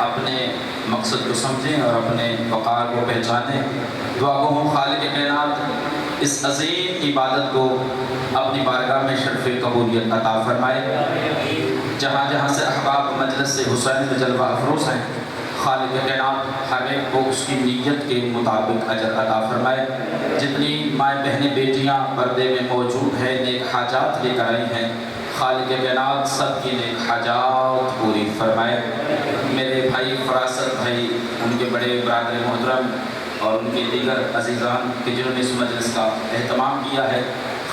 اپنے مقصد کو سمجھیں اور اپنے وقار کو پہچانیں۔ دعا گو ہوں خالق کائنات اس عظیم عبادت کو اپنی بارگاہ میں شرف قبولیت عطا فرمائے۔ جہاں جہاں سے احباب مجلس سے حسین میں جلوہ افروز ہیں، خالق کائنات ہر ایک کو اس کی نیت کے مطابق اجر عطا فرمائے۔ جتنی مائیں بہنیں بیٹیاں پردے میں موجود ہیں نیک حاجات لے کر آئی ہیں، خالق کائنات سب کی نیک حاجات پوری فرمائے۔ میرے بھائی فراست بھائی، ان کے بڑے برادر محترم اور ان کے دیگر عزیزان کہ جنہوں نے اس مجلس کا اہتمام کیا ہے،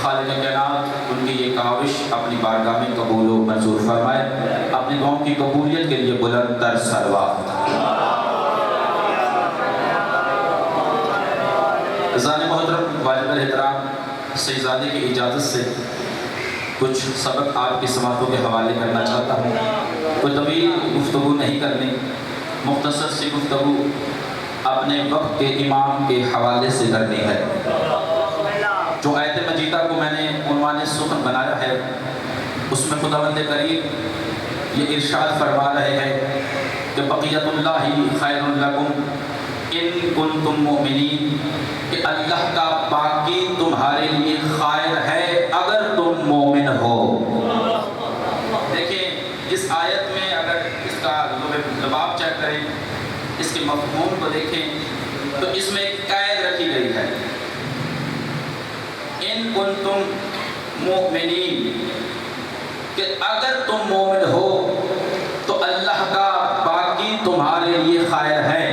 خالق کائنات ان کی یہ کاوش اپنی بارگاہ میں قبول و منظور فرمائے۔ اپنی دعاؤں کی قبولیت کے لیے بلند تر صلوات۔ عزیزان محترم، واجب الاحترام سیدزادے کی اجازت سے کچھ سبق آپ کی سماعتوں کے حوالے کرنا چاہتا ہوں۔ کوئی طویل گفتگو نہیں کرنی، مختصر سی گفتگو اپنے وقت کے امام کے حوالے سے کرنی ہے۔ جو آیت مجیدہ کو میں نے عنوان سخن بنایا ہے، اس میں خداوند کریم یہ ارشاد فرما رہے ہیں کہ بقیت اللہ خیر لکم ان کنتم مؤمنین، کہ اللہ کا باقی تمہارے لیے خیر ہے اگر تم مومن ہو۔ دیکھیں اس آیت میں اگر اس کا لباب چیک کریں، اس کے مفہوم کو دیکھیں تو اس میں ایک قید رکھی گئی ہے، ان کنتم مؤمنین، کہ اگر تم مومن ہو تو اللہ کا باقی تمہارے لیے خیر ہے۔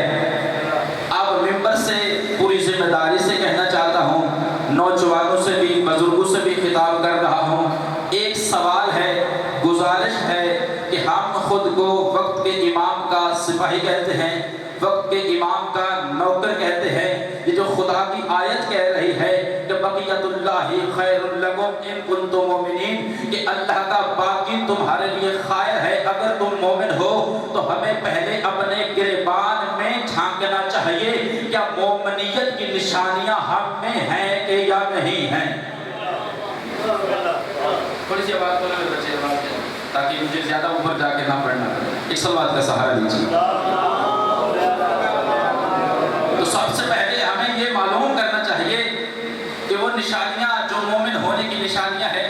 اب ممبر سے پوری ذمہ داری سے کہنا چاہتا ہوں، نوجوانوں سے بھی بزرگوں سے بھی خطاب کر رہا ہوں، ایک سوال ہے، گزارش ہے کہ ہم خود کو وقت کے امام کا سپاہی کہتے ہیں، وقت کے امام کا نوکر کہتے ہیں۔ یہ جو خدا کی آیت کہہ رہی ہے کہ بقیت اللہ خیر لکم ان کنتم مومنین، کہ اللہ کا باقی تمہارے لیے خیر ہے اگر تم مومن ہو، تو ہمیں پہلے اپنے گریبان میں جھانکنا چاہیے، کیا مومنیت کی نشانیاں ہم میں ہیں کہ یا نہیں ہیں۔ تھوڑی سی بات کریں میرے بچے تاکہ مجھے زیادہ اوپر جا کے نہ پڑھنا پڑے، ایک صلوات کا سہارا لیجیے۔ تو سب سے پہلے ہمیں یہ معلوم کرنا چاہیے کہ وہ نشانیاں جو مومن ہونے کی نشانیاں ہیں،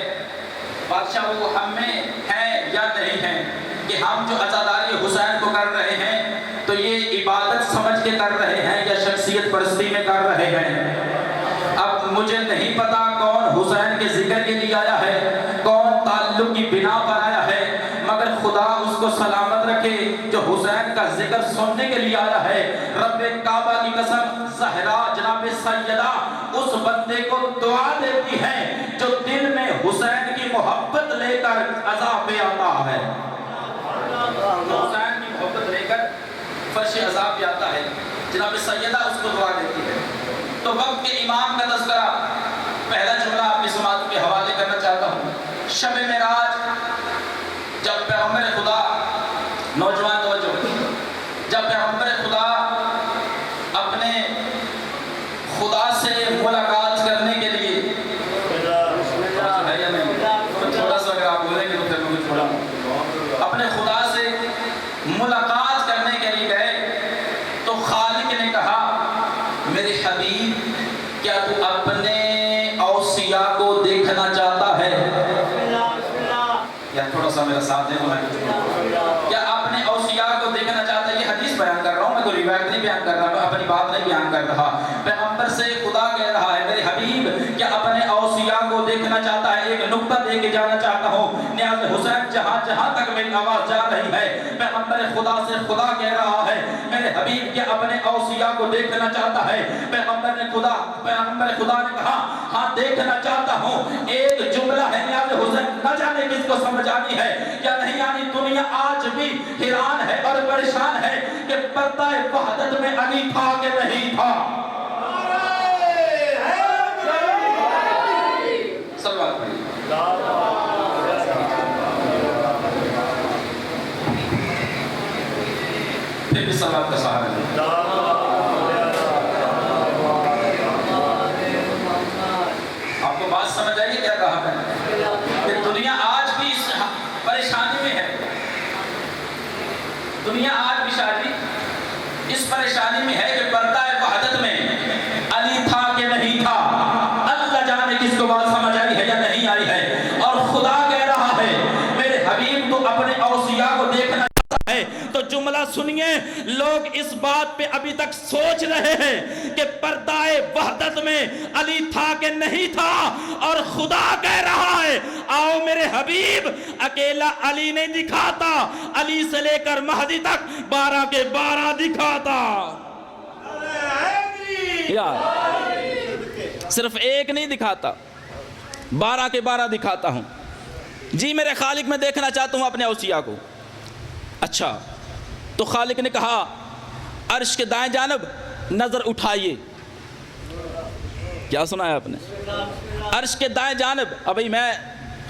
بادشاہ وہ ہم میں ہیں یا نہیں ہیں، کہ ہم جو عزاداری حسین کو کر رہے ہیں تو یہ عبادت سمجھ کے کر رہے ہیں یا شخصیت پرستی میں کر رہے ہیں۔ اب مجھے نہیں پتا کون حسین کے ذکر کے لیے آیا ہے، کون تعلق کی بنا پر آیا ہے، مگر خدا اس کو سلامت رکھے جو حسین کا ذکر سننے کے لیے آیا ہے۔ رب کعبہ کی قسم، زہرا جناب سیدہ اس بندے کو دعا دیتی ہے جو دل میں حسین کی محبت لے کر عزا پہ آتا ہے، حسین کی محبت لے کر فرش عزا پہ آتا ہے، جناب سیدہ اس کو دعا دیتی ہے۔ تو وقت کے امام کا تذکرہ پہلا جملہ آپ کی سماعت کے حوالے کرنا چاہتا ہوں۔ شب معراج جب پیغمبر خدا، نوجوان توجہ، جب پیغمبر خدا اپنے خدا سے ملاقات کرنے کے لیے، تھوڑا سا اگر آپ بولیں گے تو پھر میں چھوڑا ہوں، اپنے خدا سے ملاقات کرنے کے لیے گئے تو خالق نے کہا میرے حبیب کیا تو اپنے اوصیاء کو دیکھنا چاہتا ہے؟ یا تھوڑا سا میرا ساتھ دیں تو میں کیا اپنے اوصیاء کو دیکھنا چاہتا ہے؟ یہ حدیث بیان کر رہا ہوں، میں کوئی روایت نہیں بیان کر رہا، میں اپنی بات نہیں بیان کر رہا۔ پیغمبر سے خدا کہہ رہا ہے میرے حبیب کیا اپنے اوصیاء کو دیکھنا چاہتا ہے؟ ایک نقطہ دے کے جانا چاہتا ہوں، نیاز حسین جہاں جہاں تک میری آواز جا رہی ہے، پیغمبر خدا سے خدا کہہ رہا ہے میرے حبیب کیا اپنے اوصیاء کو دیکھنا چاہتا ہے؟ پیغمبر خدا نے کہا ہاں دیکھنا چاہتا ہوں۔ ایک جملہ ہے نیاز حسین، نہ جانے کس کو سمجھ آنی ہے یا نہیں آنی، دنیا آج بھی حیران ہے اور پریشان ہے کہ پردہ وحدت میں علی تھا کہ نہیں تھا۔ صلوات پڑھیے۔ پھر بھی صلوات کا سہارا لیں۔ آپ کو بات سمجھ آئیے کیا کہا میں نے؟ کہ دنیا آج بھی اس پریشانی میں ہے، دنیا آج بھی شاہ جی اس پریشانی میں ہے کہ پردہ وحدت میں علی تھا کہ نہیں تھا، اللہ جانے کس کو بات سمجھ آئی ہے یا نہیں آئی ہے، اور خدا کہہ رہا ہے میرے حبیب تو اپنے اوصیاء کو دیکھنا ہے۔ تو جملہ سنیے، لوگ اس بات پہ ابھی تک سوچ رہے ہیں کہ پردہ وحدت میں علی تھا کہ نہیں تھا، اور خدا کہہ رہا ہے آؤ میرے حبیب اکیلا علی نہیں دکھاتا، علی سے لے کر مہدی تک 12 کے 12 دکھاتا۔ یا صرف ایک نہیں دکھاتا، 12 کے 12 دکھاتا ہوں۔ جی میرے خالق میں دیکھنا چاہتا ہوں اپنے اوصیاء کو۔ اچھا تو خالق نے کہا عرش کے دائیں جانب نظر اٹھائیے، کیا سنا ہے آپ نے؟ عرش کے دائیں جانب، ابھی میں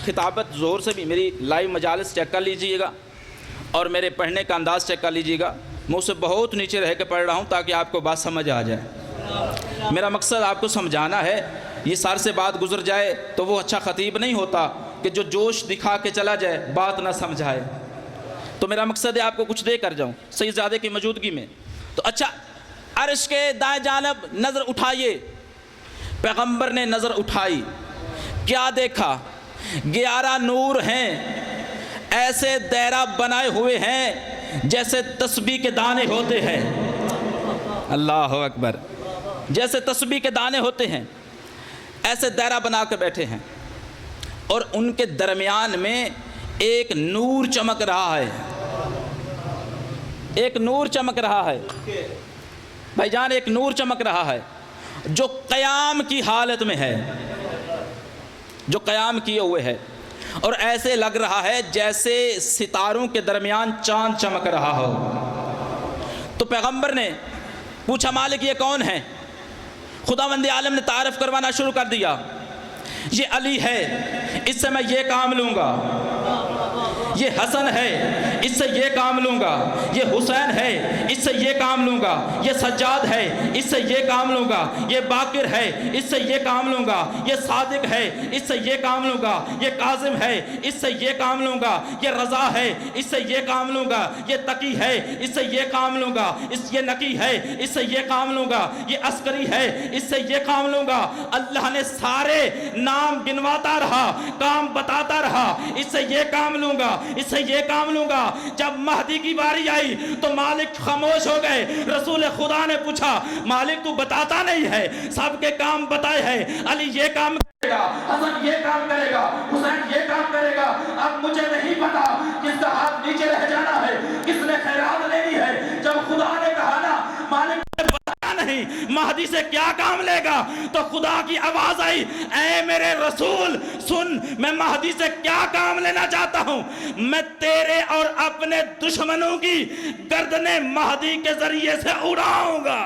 خطابت زور سے بھی میری لائیو مجالس چیک کر لیجئے گا اور میرے پڑھنے کا انداز چیک کر لیجئے گا، میں اسے بہت نیچے رہ کے پڑھ رہا ہوں تاکہ آپ کو بات سمجھ آ جائے۔ میرا مقصد آپ کو سمجھانا ہے، یہ سر سے بات گزر جائے تو وہ اچھا خطیب نہیں ہوتا کہ جو جوش دکھا کے چلا جائے بات نہ سمجھائے۔ تو میرا مقصد ہے آپ کو کچھ دے کر جاؤں سیدزادے کی موجودگی میں۔ تو اچھا عرش کے دائیں جانب نظر اٹھائیے، پیغمبر نے نظر اٹھائی، کیا دیکھا؟ 11 نور ہیں، ایسے دائرہ بنائے ہوئے ہیں جیسے تسبیح کے دانے ہوتے ہیں۔ اللہ اکبر، جیسے تسبیح کے دانے ہوتے ہیں ایسے دائرہ بنا کے بیٹھے ہیں، اور ان کے درمیان میں ایک نور چمک رہا ہے، ایک نور چمک رہا ہے بھائی جان، ایک نور چمک رہا ہے جو قیام کی حالت میں ہے، جو قیام کیے ہوئے ہے، اور ایسے لگ رہا ہے جیسے ستاروں کے درمیان چاند چمک رہا ہو۔ تو پیغمبر نے پوچھا مالک یہ کون ہے؟ خداوند عالم نے تعارف کروانا شروع کر دیا، یہ علی ہے، اس سے میں یہ کام لوں گا، یہ حسن ہے، اس سے یہ کام لوں گا، یہ حسین ہے، اس سے یہ کام لوں گا، یہ سجاد ہے، اس سے یہ کام لوں گا، یہ باقر ہے، اس سے یہ کام لوں گا، یہ صادق ہے، اس سے یہ کام لوں گا، یہ کاظم ہے، اس سے یہ کام لوں گا، یہ رضا ہے، اس سے یہ کام لوں گا، یہ تقی ہے، اس سے یہ کام لوں گا، یہ نقی ہے، اس سے یہ کام لوں گا، یہ عسکری ہے، اس سے یہ کام لوں گا۔ اللہ نے سارے نام گنواتا رہا، کام بتاتا رہا، اس سے یہ کام لوں گا، اس سے یہ کام لوں گا۔ جب مہدی کی باری آئی تو مالک خاموش ہو گئے۔ رسول خدا نے پوچھا مالک تو بتاتا نہیں ہے، سب کے کام بتائے ہیں، علی یہ کام کرے گا، حسن یہ کام کرے گا، حسین یہ کام کرے گا، اب مجھے نہیں پتا کس کا ہاتھ نیچے رہ جانا ہے، کس نے خیرات لینی ہے۔ جب خدا نے کہا نا مالک نہیں مہدی سے کیا کام لے گا، تو خدا کی آواز آئی اے میرے رسول سن، میں مہدی سے کیا کام لینا چاہتا ہوں، میں تیرے اور اپنے دشمنوں کی گردنیں مہدی کے ذریعے سے اڑاؤں گا۔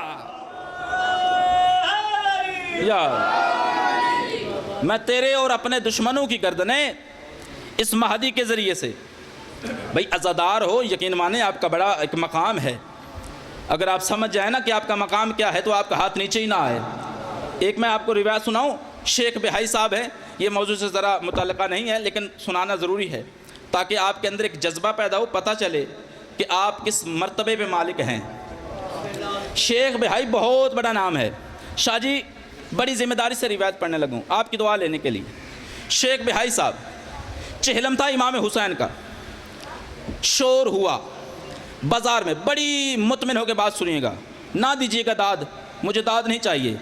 میں تیرے اور اپنے دشمنوں کی گردنیں اس مہدی کے ذریعے سے۔ بھئی عزادار ہو، یقین مانے آپ کا بڑا ایک مقام ہے، اگر آپ سمجھ جائیں نا کہ آپ کا مقام کیا ہے تو آپ کا ہاتھ نیچے ہی نہ آئے۔ ایک میں آپ کو روایت سناؤں، شیخ بہائی صاحب ہے، یہ موضوع سے ذرا متعلقہ نہیں ہے لیکن سنانا ضروری ہے تاکہ آپ کے اندر ایک جذبہ پیدا ہو، پتہ چلے کہ آپ کس مرتبے پہ مالک ہیں۔ شیخ بہائی بہت بڑا نام ہے۔ شاہ جی بڑی ذمہ داری سے روایت پڑھنے لگوں آپ کی دعا لینے کے لیے۔ شیخ بہائی صاحب، چہلم تھا امام حسین کا، شور ہوا بازار میں، بڑی مطمئن ہو کے بات سنیے گا، نہ دیجیے گا داد، مجھے داد نہیں چاہیے،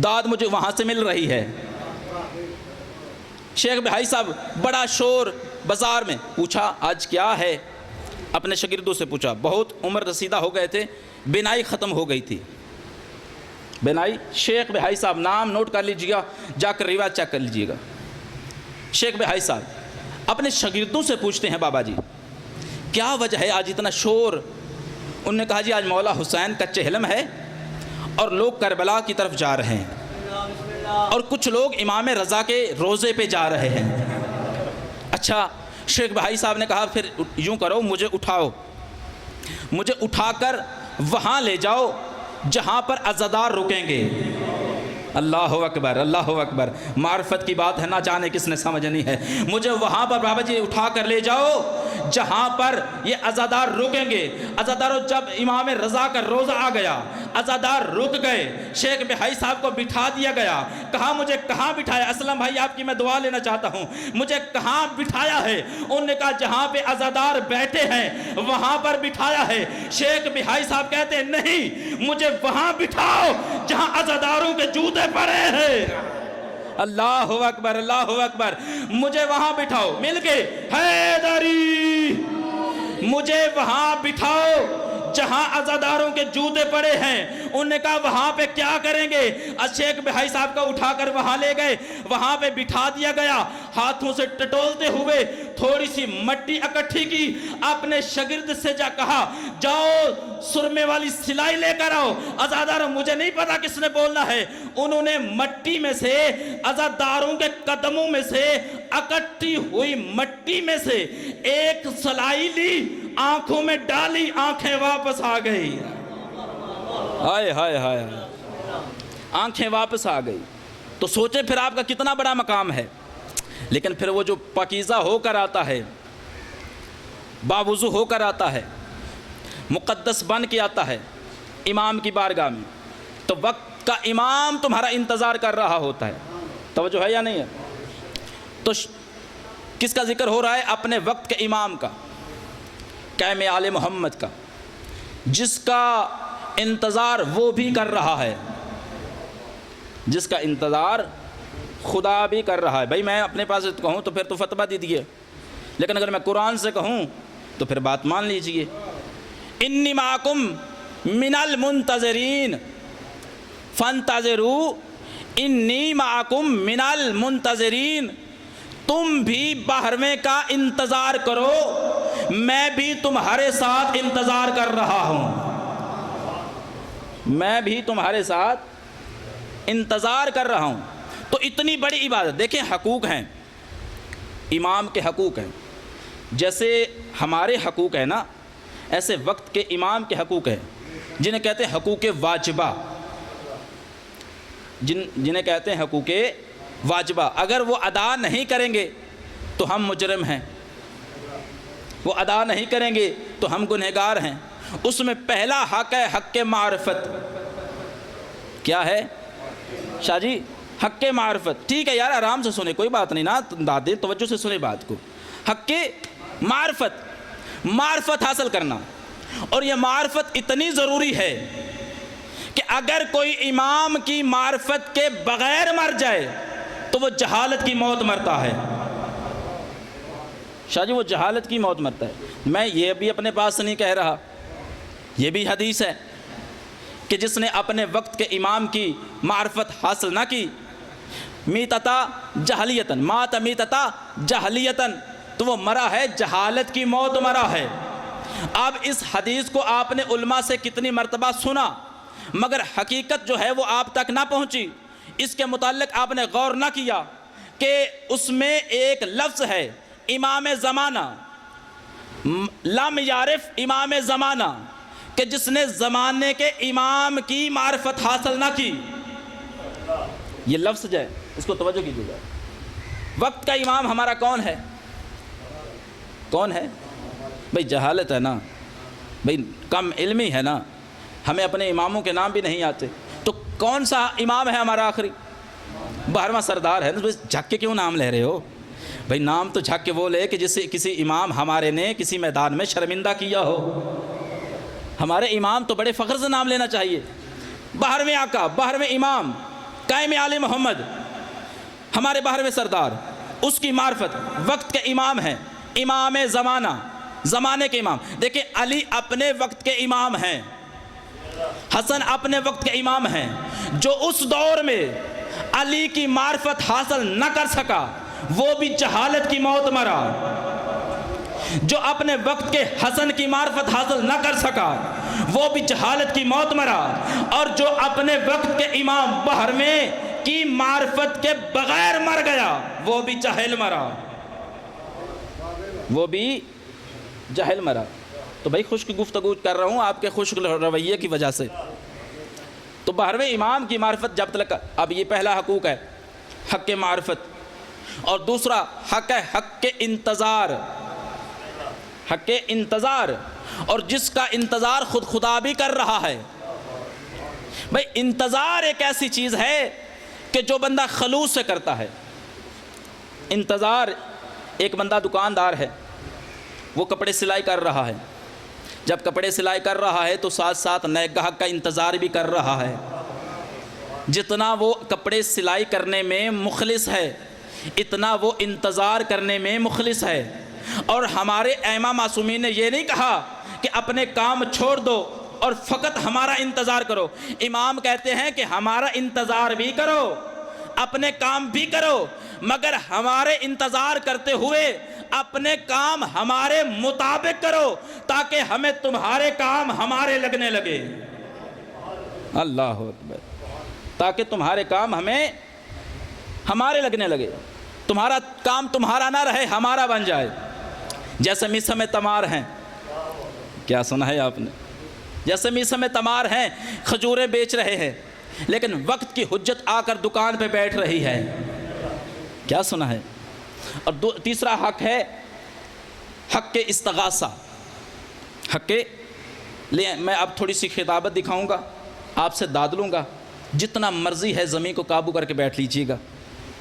داد مجھے وہاں سے مل رہی ہے۔ شیخ بہائی صاحب بڑا شور بازار میں، پوچھا آج کیا ہے، اپنے شاگردوں سے پوچھا، بہت عمر رسیدہ ہو گئے تھے، بینائی ختم ہو گئی تھی، بینائی۔ شیخ بہائی صاحب نام نوٹ کر لیجیے گا، جا کر روایت چیک کر لیجیے گا۔ شیخ بہائی صاحب اپنے شاگردوں سے پوچھتے ہیں بابا جی کیا وجہ ہے آج اتنا شور؟ انہوں نے کہا جی آج مولا حسین کا چہلم ہے اور لوگ کربلا کی طرف جا رہے ہیں اور کچھ لوگ امام رضا کے روزے پہ جا رہے ہیں۔ اچھا، شیخ بہائی صاحب نے کہا پھر یوں کرو، مجھے اٹھاؤ، مجھے اٹھا کر وہاں لے جاؤ جہاں پر عزادار رکیں گے۔ اللہ اکبر، اللہ اکبر، معرفت کی بات ہے، نہ جانے کس نے سمجھنی ہے۔ مجھے وہاں پر بابا جی اٹھا کر لے جاؤ جہاں پر یہ عزادار رکیں گے. عزاداروں جب امام رضا کا روزہ آ گیا, عزادار رک گئے, شیخ بہائی صاحب کو بٹھا دیا گیا. کہا مجھے کہاں بٹھایا؟ اسلم بھائی آپ کی میں دعا لینا چاہتا ہوں, مجھے کہاں بٹھایا ہے؟ انہوں نے کہا جہاں پہ عزادار بیٹھے ہیں وہاں پر بٹھایا ہے. شیخ بہائی صاحب کہتے ہیں نہیں, مجھے وہاں بٹھاؤ جہاں عزاداروں کے جوتے پڑے ہیں. اللہ اکبر, اللہ اکبر. مجھے وہاں بٹھاؤ. مل کے حیدری, مجھے وہاں بٹھاؤ جہاں عزاداروں کے جوتے پڑے ہیں. انہوں نے کہا وہاں پہ کیا کریں گے؟ شیخ بہائی صاحب کو اٹھا کر وہاں لے گئے, وہاں پہ بٹھا دیا گیا. ہاتھوں سے ٹٹولتے ہوئے تھوڑی سی مٹی اکٹھی کی, اپنے شاگرد سے جا کہا جاؤ سرمے والی سلائی لے کر آؤ. عزاداروں مجھے نہیں پتا کس نے بولنا ہے. انہوں نے مٹی میں سے, عزاداروں کے قدموں میں سے, اکٹھی ہوئی مٹی میں سے ایک سلائی لی, آنکھوں میں ڈالی, آنکھیں واپس آ گئی. ہائے ہائے ہائے, آنکھیں واپس آ گئی. تو سوچیں پھر آپ کا کتنا بڑا مقام ہے. لیکن پھر وہ جو پاکیزہ ہو کر آتا ہے, باوضو ہو کر آتا ہے, مقدس بن کے آتا ہے امام کی بارگاہ میں, تو وقت کا امام تمہارا انتظار کر رہا ہوتا ہے. توجہ ہے یا نہیں ہے؟ تو کس کا ذکر ہو رہا ہے؟ اپنے وقت کے امام کا, قائم آل محمد کا, جس کا انتظار وہ بھی کر رہا ہے, جس کا انتظار خدا بھی کر رہا ہے. بھائی میں اپنے پاس کہوں تو پھر تو فتویٰ دے دیجیے, لیکن اگر میں قرآن سے کہوں تو پھر بات مان لیجئے. انی معکم من المنتظرین فانتظروا انی معکم من المنتظرین. تم بھی باہرویں کا انتظار کرو, میں بھی تمہارے ساتھ انتظار کر رہا ہوں, میں بھی تمہارے ساتھ انتظار کر رہا ہوں. تو اتنی بڑی عبادت, دیکھیں حقوق ہیں, امام کے حقوق ہیں. جیسے ہمارے حقوق ہیں نا, ایسے وقت کے امام کے حقوق ہیں, جنہیں کہتے ہیں حقوق واجبہ, جنہیں کہتے ہیں حقوق واجبہ. اگر وہ ادا نہیں کریں گے تو ہم مجرم ہیں, وہ ادا نہیں کریں گے تو ہم گنہگار ہیں. اس میں پہلا حق ہے حق معرفت. کیا ہے شاہ جی؟ حق معرفت. ٹھیک ہے یار, آرام سے سنیں, کوئی بات نہیں نا, دادے توجہ سے سنیں بات کو. حق معرفت, معرفت حاصل کرنا. اور یہ معرفت اتنی ضروری ہے کہ اگر کوئی امام کی معرفت کے بغیر مر جائے تو وہ جہالت کی موت مرتا ہے. شاہ جی وہ جہالت کی موت مرتا ہے. میں یہ بھی اپنے پاس سے نہیں کہہ رہا, یہ بھی حدیث ہے کہ جس نے اپنے وقت کے امام کی معرفت حاصل نہ کی, میتتا جہلیتاً, مات میتتا جہلیتاً, تو وہ مرا ہے جہالت کی موت مرا ہے. اب اس حدیث کو آپ نے علماء سے کتنی مرتبہ سنا, مگر حقیقت جو ہے وہ آپ تک نہ پہنچی. اس کے متعلق آپ نے غور نہ کیا کہ اس میں ایک لفظ ہے امام زمانہ, لم یعرف امام زمانہ, کہ جس نے زمانے کے امام کی معرفت حاصل نہ کی. یہ لفظ جو ہے اس کو توجہ کیجیے گا. وقت کا امام ہمارا کون ہے؟ کون ہے بھئی؟ جہالت ہے نا بھئی, کم علمی ہے نا, ہمیں اپنے اماموں کے نام بھی نہیں آتے. تو کون سا امام ہے ہمارا آخری؟ 12واں سردار ہے. جھک کے کیوں نام لے رہے ہو بھئی؟ نام تو جھک کے وہ لے کہ جسے کسی امام ہمارے نے کسی میدان میں شرمندہ کیا ہو. ہمارے امام تو بڑے فخر سے نام لینا چاہیے. 12ویں آقا, 12ویں امام, قائم آل محمد, ہمارے 12ویں سردار, اس کی معرفت وقت کے امام ہیں, امام زمانہ, زمانے کے امام. دیکھیں علی اپنے وقت کے امام ہیں, حسن اپنے وقت کے امام ہیں. جو اس دور میں علی کی معرفت حاصل نہ کر سکا وہ بھی جہالت کی موت مرا. جو اپنے وقت کے حسن کی معرفت حاصل نہ کر سکا وہ بھی جہالت کی موت مرا. اور جو اپنے وقت کے امام 12ویں کی معرفت کے بغیر مر گیا وہ بھی جاہل مرا, وہ بھی جاہل مرا. تو بھائی خشک گفتگو کر رہا ہوں آپ کے خشک رویے کی وجہ سے. تو 12ویں امام کی معرفت جب تک, اب یہ پہلا حقوق ہے حق معرفت, اور دوسرا حق ہے حق کے انتظار. حق انتظار، اور جس کا انتظار خود خدا بھی کر رہا ہے۔ بھئی انتظار ایک ایسی چیز ہے کہ جو بندہ خلوص سے کرتا ہے۔ انتظار، ایک بندہ دکاندار ہے، وہ کپڑے سلائی کر رہا ہے، جب کپڑے سلائی کر رہا ہے تو ساتھ ساتھ نئے گاہک کا انتظار بھی کر رہا ہے۔ جتنا وہ کپڑے سلائی کرنے میں مخلص ہے اتنا وہ انتظار کرنے میں مخلص ہے۔ اور ہمارے ائمہ معصومین نے یہ نہیں کہا کہ اپنے کام چھوڑ دو اور فقط ہمارا انتظار کرو۔ امام کہتے ہیں کہ ہمارا انتظار بھی کرو، اپنے کام بھی کرو، مگر ہمارے انتظار کرتے ہوئے اپنے کام ہمارے مطابق کرو تاکہ ہمیں تمہارے کام ہمارے لگنے لگے۔ اللہ اکبر، تاکہ تمہارے کام ہمیں ہمارے لگنے لگے، تمہارا کام تمہارا نہ رہے، ہمارا بن جائے۔ جیسے میسم تمار ہیں، کیا سنا ہے آپ نے؟ جیسے میسم تمار ہیں، کھجوریں بیچ رہے ہیں، لیکن وقت کی حجت آ کر دکان پہ بیٹھ رہی ہے، کیا سنا ہے؟ اور تیسرا حق ہے حق استغاثہ۔ حق میں اب تھوڑی سی خطابت دکھاؤں گا، آپ سے داد لوں گا، جتنا مرضی ہے زمین کو قابو کر کے بیٹھ لیجئے گا۔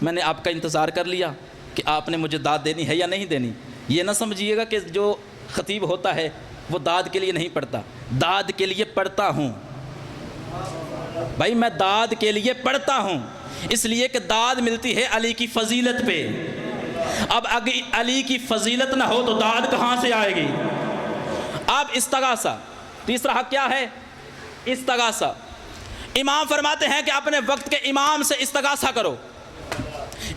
میں نے آپ کا انتظار کر لیا کہ آپ نے مجھے داد دینی ہے یا نہیں دینی۔ یہ نہ سمجھیے گا کہ جو خطیب ہوتا ہے وہ داد کے لیے نہیں پڑھتا، داد کے لیے پڑھتا ہوں بھائی، میں داد کے لیے پڑھتا ہوں، اس لیے کہ داد ملتی ہے علی کی فضیلت پہ۔ اب اگر علی کی فضیلت نہ ہو تو داد کہاں سے آئے گی؟ اب استغاثہ، تیسرا حق کیا ہے؟ استغاثہ۔ امام فرماتے ہیں کہ اپنے وقت کے امام سے استغاثہ کرو۔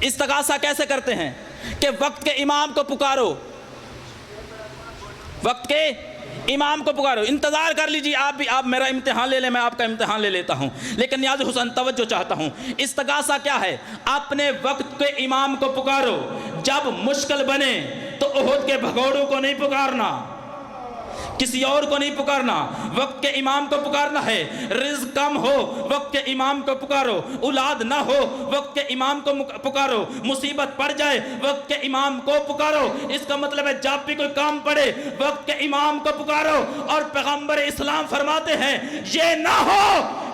استغاثہ کیسے کرتے ہیں؟ کہ وقت کے امام کو پکارو، وقت کے امام کو پکارو۔ انتظار کر لیجیے آپ بھی، آپ میرا امتحان لے لیں، میں آپ کا امتحان لے لیتا ہوں، لیکن نیاز حسین توجہ چاہتا ہوں۔ استغاثہ کیا ہے؟ اپنے وقت کے امام کو پکارو، جب مشکل بنے تو احد کے بھگوڑوں کو نہیں پکارنا، کسی اور کو نہیں پکارنا، وقت کے امام کو پکارنا ہے۔ رزق کم ہو وقت کے امام کو پکارو، اولاد نہ ہو وقت کے امام کو پکارو، مصیبت پڑ جائے وقت کے امام کو پکارو۔ اس کا مطلب ہے جب بھی کوئی کام پڑے وقت کے امام کو پکارو۔ اور پیغمبر اسلام فرماتے ہیں یہ نہ ہو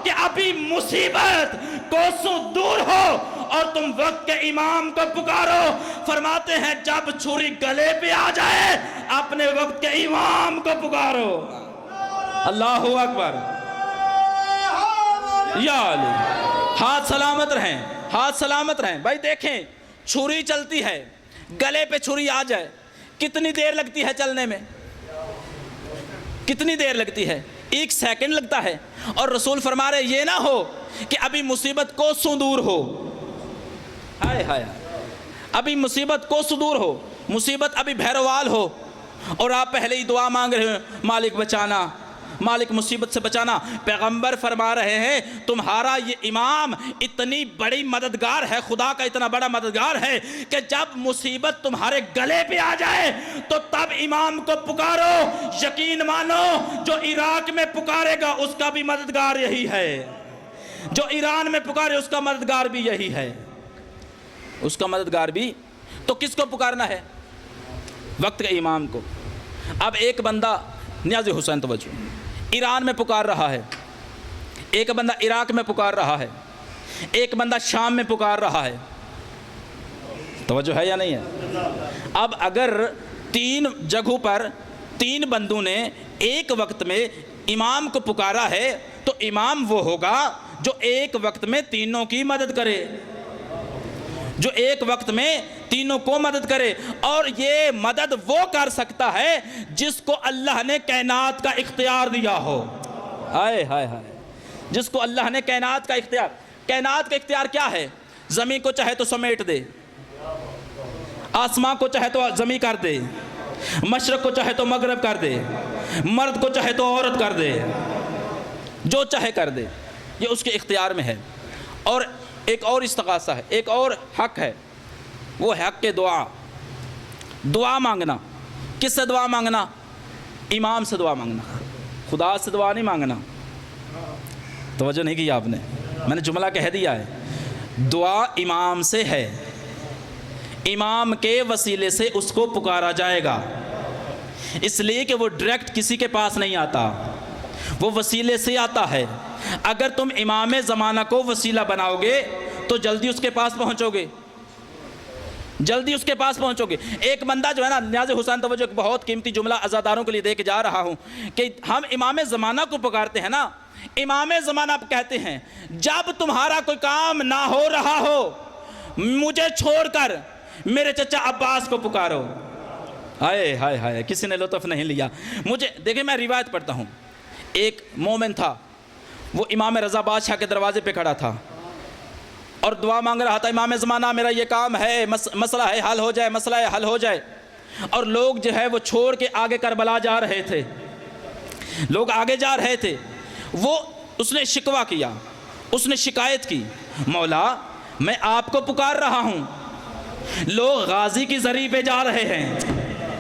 کہ ابھی مصیبت کوسوں دور ہو اور تم وقت کے امام کو پکارو۔ فرماتے ہیں جب چھری گلے پہ آ جائے اپنے وقت کے امام کو پکارو۔ اللہ اکبر، یا علی، ہاتھ سلامت رہیں، ہاتھ سلامت رہیں۔ بھائی دیکھیں، چھری چلتی ہے، گلے پہ چھری آ جائے کتنی دیر لگتی ہے چلنے میں؟ کتنی دیر لگتی ہے؟ 1 سیکنڈ لگتا ہے۔ اور رسول فرما رہے یہ نہ ہو کہ ابھی مصیبت کوسوں دور ہو، ہائے ہائے، ابھی مصیبت کوسوں دور ہو، مصیبت ابھی بہروال ہو اور آپ پہلے ہی دعا مانگ رہے ہیں مالک بچانا، مالک مصیبت سے بچانا۔ پیغمبر فرما رہے ہیں تمہارا یہ امام اتنی بڑی مددگار ہے، خدا کا اتنا بڑا مددگار ہے کہ جب مصیبت تمہارے گلے پہ آ جائے تو تب امام کو پکارو۔ یقین مانو جو عراق میں پکارے گا اس کا بھی مددگار یہی ہے، جو ایران میں پکارے اس کا مددگار بھی یہی ہے، اس کا مددگار بھی۔ تو کس کو پکارنا ہے؟ وقت کے امام کو۔ اب ایک بندہ، نیاز حسین توجہ، ایران میں پکار رہا ہے، ایک بندہ عراق میں پکار رہا ہے، ایک بندہ شام میں پکار رہا ہے، توجہ ہے یا نہیں ہے؟ اب اگر 3 جگہوں پر 3 بندوں نے ایک وقت میں امام کو پکارا ہے تو امام وہ ہوگا جو ایک وقت میں تینوں کی مدد کرے، جو ایک وقت میں تینوں کو مدد کرے۔ اور یہ مدد وہ کر سکتا ہے جس کو اللہ نے کائنات کا اختیار دیا ہو۔ ہائے ہائے ہائے، جس کو اللہ نے کائنات کا اختیار۔ کائنات کا اختیار کیا ہے؟ زمین کو چاہے تو سمیٹ دے، آسمان کو چاہے تو زمین کر دے، مشرق کو چاہے تو مغرب کر دے، مرد کو چاہے تو عورت کر دے، جو چاہے کر دے، یہ اس کے اختیار میں ہے۔ اور ایک اور استغاثہ ہے، ایک اور حق ہے، وہ حق کے دعا، دعا مانگنا۔ کس سے دعا مانگنا؟ امام سے دعا مانگنا، خدا سے دعا نہیں مانگنا۔ توجہ نہیں کی آپ نے، میں نے جملہ کہہ دیا ہے، دعا امام سے ہے، امام کے وسیلے سے اس کو پکارا جائے گا۔ اس لیے کہ وہ ڈائریکٹ کسی کے پاس نہیں آتا، وہ وسیلے سے آتا ہے۔ اگر تم امام زمانہ کو وسیلہ بناؤ گے تو جلدی اس کے پاس پہنچو گے، جلدی اس کے پاس پہنچو گے۔ ایک بندہ جو ہے نا، نیاز حسین توجہ، ایک بہت قیمتی جملہ عزاداروں کے لیے دے کے جا رہا ہوں کہ ہم امام زمانہ کو پکارتے ہیں نا، امام زمانہ کہتے ہیں جب تمہارا کوئی کام نہ ہو رہا ہو مجھے چھوڑ کر میرے چچا عباس کو پکارو۔ ہائے ہائے ہائے، کسی نے لطف نہیں لیا۔ مجھے دیکھیں، میں روایت پڑھتا ہوں۔ ایک مومن تھا، وہ امام رضا بادشاہ کے دروازے پہ کھڑا تھا اور دعا مانگ رہا تھا، امام زمانہ میرا یہ کام ہے، مسئلہ ہے حل ہو جائے، مسئلہ ہے حل ہو جائے۔ اور لوگ جو ہے وہ چھوڑ کے آگے کربلا جا رہے تھے، لوگ آگے جا رہے تھے۔ اس نے شکوہ کیا، اس نے شکایت کی، مولا میں آپ کو پکار رہا ہوں، لوگ غازی کی زری پہ جا رہے ہیں،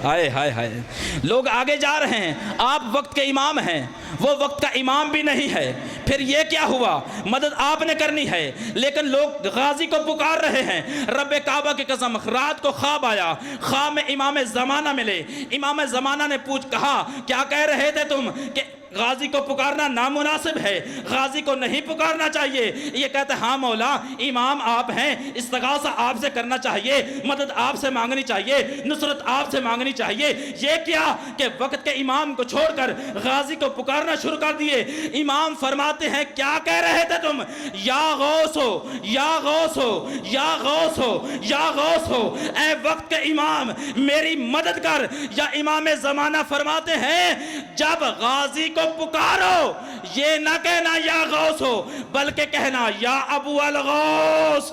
ہائے ہائے ہائے، لوگ آگے جا رہے ہیں، آپ وقت کے امام ہیں، وہ وقت کا امام بھی نہیں ہے، پھر یہ کیا ہوا؟ مدد آپ نے کرنی ہے، لیکن لوگ غازی کو پکار رہے ہیں۔ رب کعبہ کی قسم، رات کو خواب آیا، خواب میں امام زمانہ ملے۔ امام زمانہ نے کہا کیا کہہ رہے تھے تم؟ کہ غازی کو پکارنا نامناسب ہے، غازی کو نہیں پکارنا چاہیے۔ یہ کہتے ہیں ہاں مولا، امام آپ ہیں، استغاثہ آپ سے کرنا چاہیے، مدد آپ سے مانگنی چاہیے، نصرت آپ سے مانگنی چاہیے۔ یہ کیا کہ وقت کے امام کو چھوڑ کر غازی کو پکارنا شروع کر دیے۔ امام فرماتے ہیں کیا کہہ رہے تھے تم؟ یا غوث ہو، یا غوث ہو، یا غوث ہو، یا غوث ہو، اے وقت کے امام میری مدد کر۔ یا امام زمانہ فرماتے ہیں جب غازی کو پکارو یہ نہ کہنا یا غوث ہو، بلکہ کہنا یا ابو الغوث،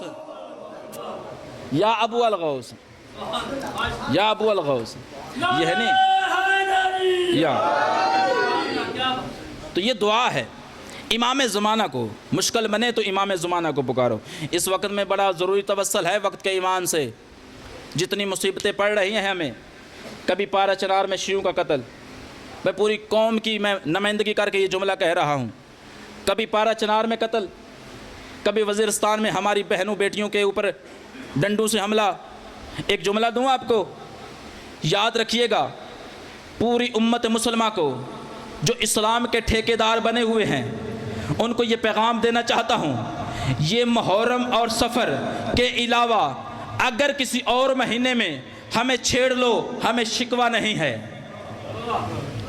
یا ابو الغوث، یا ابو الغوث، یہ ہے نہیں یا۔ تو یہ دعا ہے امام زمانہ کو، مشکل بنے تو امام زمانہ کو پکارو۔ اس وقت میں بڑا ضروری توسل ہے وقت کے ایمان سے۔ جتنی مصیبتیں پڑ رہی ہیں ہمیں، کبھی پارا چنار میں شیعوں کا قتل، میں پوری قوم کی میں نمائندگی کر کے یہ جملہ کہہ رہا ہوں، کبھی پارا چنار میں قتل، کبھی وزیرستان میں ہماری بہنوں بیٹیوں کے اوپر ڈنڈوں سے حملہ۔ ایک جملہ دوں آپ کو، یاد رکھیے گا، پوری امت مسلمہ کو جو اسلام کے ٹھیکیدار بنے ہوئے ہیں ان کو یہ پیغام دینا چاہتا ہوں، یہ محرم اور سفر کے علاوہ اگر کسی اور مہینے میں ہمیں چھیڑ لو ہمیں شکوہ نہیں ہے۔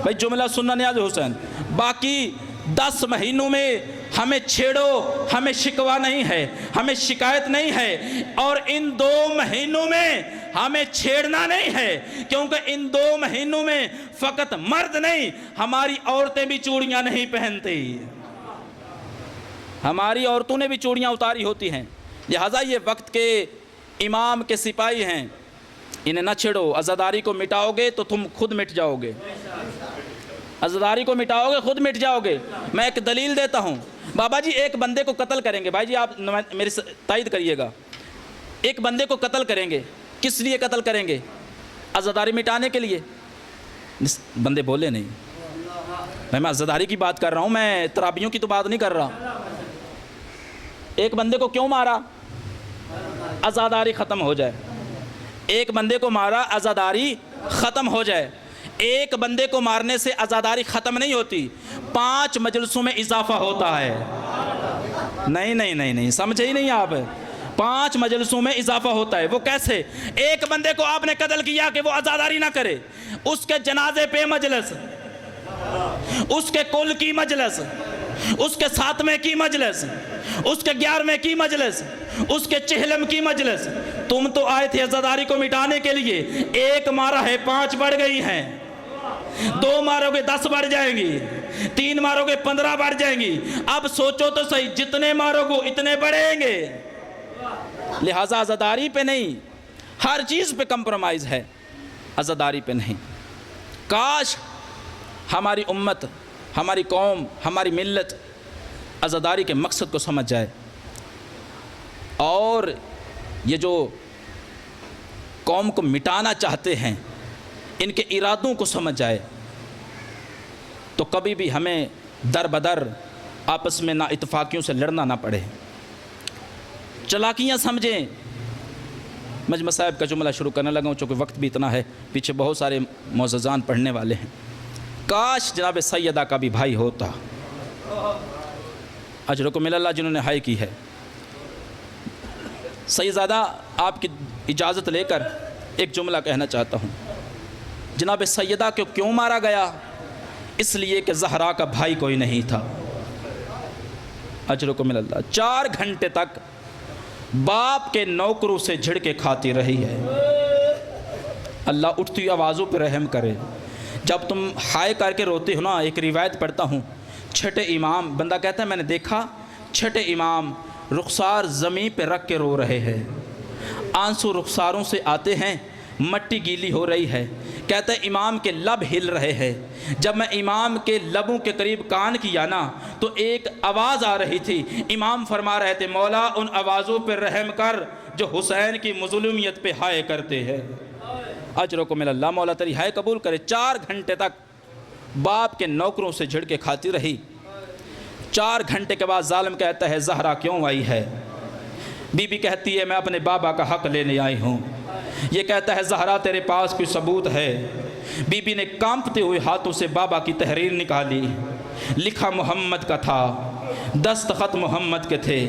بھائی جملہ سننا نیاز حسین، باقی 10 مہینوں میں ہمیں چھیڑو ہمیں شکوہ نہیں ہے، ہمیں شکایت نہیں ہے، اور ان 2 مہینوں میں ہمیں چھیڑنا نہیں ہے، کیونکہ ان 2 مہینوں میں فقط مرد نہیں ہماری عورتیں بھی چوڑیاں نہیں پہنتی، ہماری عورتوں نے بھی چوڑیاں اتاری ہوتی ہیں۔ لہٰذا یہ وقت کے امام کے سپاہی ہیں، انہیں نہ چھیڑو۔ عزاداری کو مٹاؤ گے تو تم خود مٹ جاؤ گے، عزاداری کو مٹاؤ گے خود مٹ جاؤ گے۔ میں ایک دلیل دیتا ہوں، بابا جی ایک بندے کو قتل کریں گے، بھائی جی آپ میری تائید کریے گا، ایک بندے کو قتل کریں گے، کس لیے قتل کریں گے؟ عزاداری مٹانے کے لیے؟ بندے بولے نہیں، میں عزاداری کی بات کر رہا ہوں، میں ترابیوں کی تو بات نہیں کر رہا۔ ایک بندے کو کیوں مارا؟ عزاداری ختم ہو جائے۔ ایک بندے کو مارا عزاداری ختم ہو جائے۔ ایک بندے کو مارنے سے عزاداری ختم نہیں ہوتی، 5 مجلسوں میں اضافہ ہوتا ہے۔ نہیں نہیں نہیں نہیں، سمجھے ہی نہیں آپ، 5 مجلسوں میں اضافہ ہوتا ہے۔ وہ کیسے؟ ایک بندے کو آپ نے قتل کیا کہ وہ عزاداری نہ کرے، اس کے جنازے پہ مجلس، اس کے کل کی مجلس، اس کے 7ویں کی مجلس، اس کے 11ویں کی مجلس، اس کے 40 کی مجلس۔ تم تو آئے تھے عزاداری کو مٹانے کے لیے، ایک مارا ہے 5 بڑھ گئی ہیں، 2 مارو گے 10 بڑھ جائیں گی، 3 مارو گے 15 بڑھ جائیں گی۔ اب سوچو تو صحیح، جتنے مارو گے اتنے بڑھیں گے۔ لہٰذا عزاداری پہ نہیں، ہر چیز پہ کمپرومائز ہے، عزاداری پہ نہیں۔ کاش ہماری امت، ہماری قوم، ہماری ملت عزاداری کے مقصد کو سمجھ جائے، اور یہ جو قوم کو مٹانا چاہتے ہیں ان کے ارادوں کو سمجھ جائے، تو کبھی بھی ہمیں در بدر آپس میں نا اتفاقیوں سے لڑنا نہ پڑے۔ چلاکیاں سمجھیں، مجمع صاحب کا جملہ شروع کرنے لگا ہوں چونکہ وقت بھی اتنا ہے، پیچھے بہت سارے معززان پڑھنے والے ہیں۔ کاش جناب سیدہ کا بھی بھائی ہوتا، اجرکم من اللہ جنہوں نے ہائے کی ہے۔ سیدزادہ آپ کی اجازت لے کر ایک جملہ کہنا چاہتا ہوں۔ جناب سیدہ کو کیوں مارا گیا؟ اس لیے کہ زہرا کا بھائی کوئی نہیں تھا۔ اجرکم من اللہ 4 گھنٹے تک باپ کے نوکروں سے جھڑکے کھاتی رہی ہے۔ اللہ اٹھتی آوازوں پہ رحم کرے۔ جب تم ہائے کر کے روتے ہو نا، ایک روایت پڑھتا ہوں، چھٹے امام، بندہ کہتا ہے میں نے دیکھا چھٹے امام رخسار زمین پہ رکھ کے رو رہے ہیں، آنسو رخساروں سے آتے ہیں، مٹی گیلی ہو رہی ہے، کہتا ہے امام کے لب ہل رہے ہیں۔ جب میں امام کے لبوں کے قریب کان کیا نا تو ایک آواز آ رہی تھی، امام فرما رہے تھے مولا ان آوازوں پہ رحم کر جو حسین کی مظلومیت پہ ہائے کرتے ہیں۔ اجرکم من اللہ، مولا تیری ہائے قبول کرے۔ 4 گھنٹے تک باپ کے نوکروں سے جھڑ کے کھاتی رہی۔ 4 گھنٹے کے بعد ظالم کہتا ہے زہرا کیوں آئی ہے؟ بی بی کہتی ہے میں اپنے بابا کا حق لینے آئی ہوں۔ یہ کہتا ہے زہرا تیرے پاس کوئی ثبوت ہے؟ بی بی نے کانپتے ہوئے ہاتھوں سے بابا کی تحریر نکالی، لکھا محمد کا تھا، دستخط محمد کے تھے،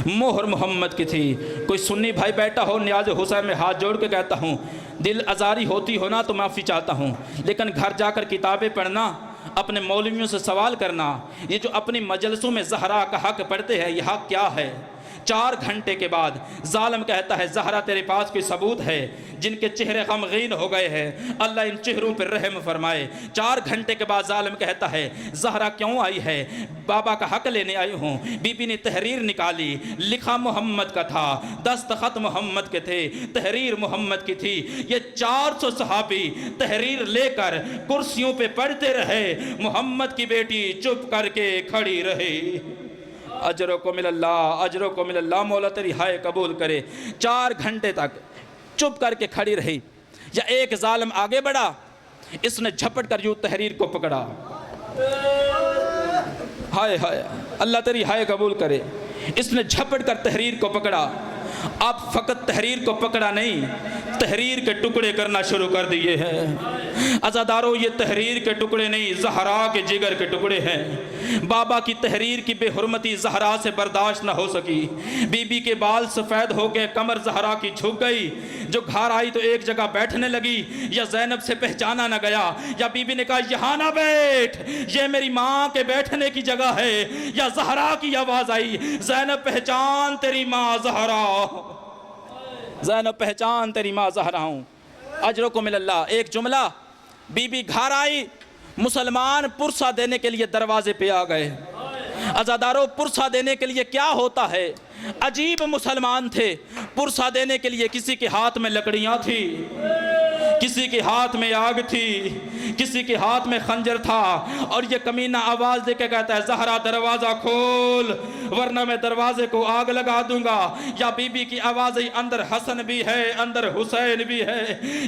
مہر محمد کی تھی۔ کوئی سنی بھائی بیٹھا ہو نیاز حسین میں ہاتھ جوڑ کے کہتا ہوں دل آزاری ہوتی ہو نا تو معافی چاہتا ہوں، لیکن گھر جا کر کتابیں پڑھنا، اپنے مولویوں سے سوال کرنا، یہ جو اپنی مجلسوں میں زہرا کا حق پڑھتے ہیں یہ حق کیا ہے؟ 4 گھنٹے کے بعد ظالم کہتا ہے زہرا تیرے پاس کوئی ثبوت ہے؟ جن کے چہرے غمگین ہو گئے ہیں اللہ ان چہروں پر رحم فرمائے۔ 4 گھنٹے کے بعد ظالم کہتا ہے زہرا کیوں آئی ہے؟ بابا کا حق لینے آئی ہوں۔ بی بی نے تحریر نکالی، لکھا محمد کا تھا، دستخط محمد کے تھے، تحریر محمد کی تھی۔ یہ 400 صحابی تحریر لے کر کرسیوں پہ پڑھتے رہے، محمد کی بیٹی چپ کر کے کھڑی رہی۔ اجرکم من اللہ، اجرکم من اللہ، مولا تیری ہائے قبول کرے۔ 4 گھنٹے تک چپ کر کے کھڑی رہی۔ یا ایک ظالم آگے بڑھا، اس نے جھپٹ کر یوں تحریر کو پکڑا، ہائے ہائے اللہ تیری ہائے قبول کرے، اس نے جھپٹ کر تحریر کو پکڑا۔ اب فقط تحریر کو پکڑا نہیں، تحریر کے ٹکڑے کرنا شروع کر دیے ہیں۔ عزادارو یہ تحریر کے ٹکڑے نہیں، زہرا کے جگر کے ٹکڑے ہیں۔ بابا کی تحریر کی بے حرمتی زہرا سے برداشت نہ ہو سکی۔ بی بی کے بال سفید ہو گئے، کمر زہرا کی جھک گئی۔ جو گھر آئی تو ایک جگہ بیٹھنے لگی، یا زینب سے پہچانا نہ گیا، یا بی بی نے کہا یہاں نہ بیٹھ، یہ میری ماں کے بیٹھنے کی جگہ ہے، یا زہرا کی آواز آئی زینب پہچان تیری ماں زہرا، زینب پہچان تیری ماں زہرا ہوں۔ اجرکم من اللہ، ایک جملہ، بی بی گھر آئی، مسلمان پرسہ دینے کے لیے دروازے پہ آ گئے۔ عزادارو پرسہ دینے کے لیے کیا ہوتا ہے؟ عجیب مسلمان تھے۔ پرسہ دینے کے لیے کسی کے ہاتھ میں لکڑیاں تھی، کسی کے ہاتھ میں آگ تھی، کسی کے ہاتھ میں خنجر تھا، اور یہ کمینہ آواز دے کے کہتا ہے زہرا دروازہ کھول ورنہ میں دروازے کو آگ لگا دوں گا۔ یا بی بی کی آواز اندر حسن بھی ہے اندر حسین بھی ہے۔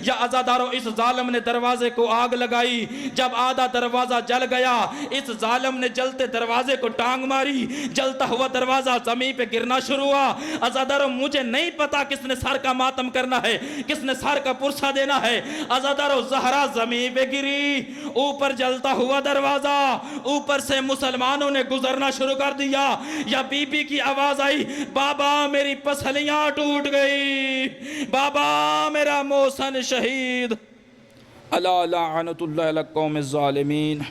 یا عزادارو اس ظالم نے دروازے کو آگ لگائی، جب آدھا دروازہ جل گیا اس ظالم نے جلتے دروازے کو ٹانگ ماری، جلتا ہوا دروازہ زمین پہ گرنا شروع ہوا۔ عزادارو مجھے نہیں پتا کس نے سر کا ماتم کرنا ہے، کس نے سر کا پرسہ دینا ہے۔ عزادارو زہرا زمین پہ گری، اوپر جلتا ہوا دروازہ، اوپر سے مسلمانوں نے گزرنا شروع کر دیا۔ یا بی بی کی آواز آئی بابا میری پسلیاں ٹوٹ گئی، بابا میرا محسن شہید، الا لعنت اللہ علی القوم الظالمین۔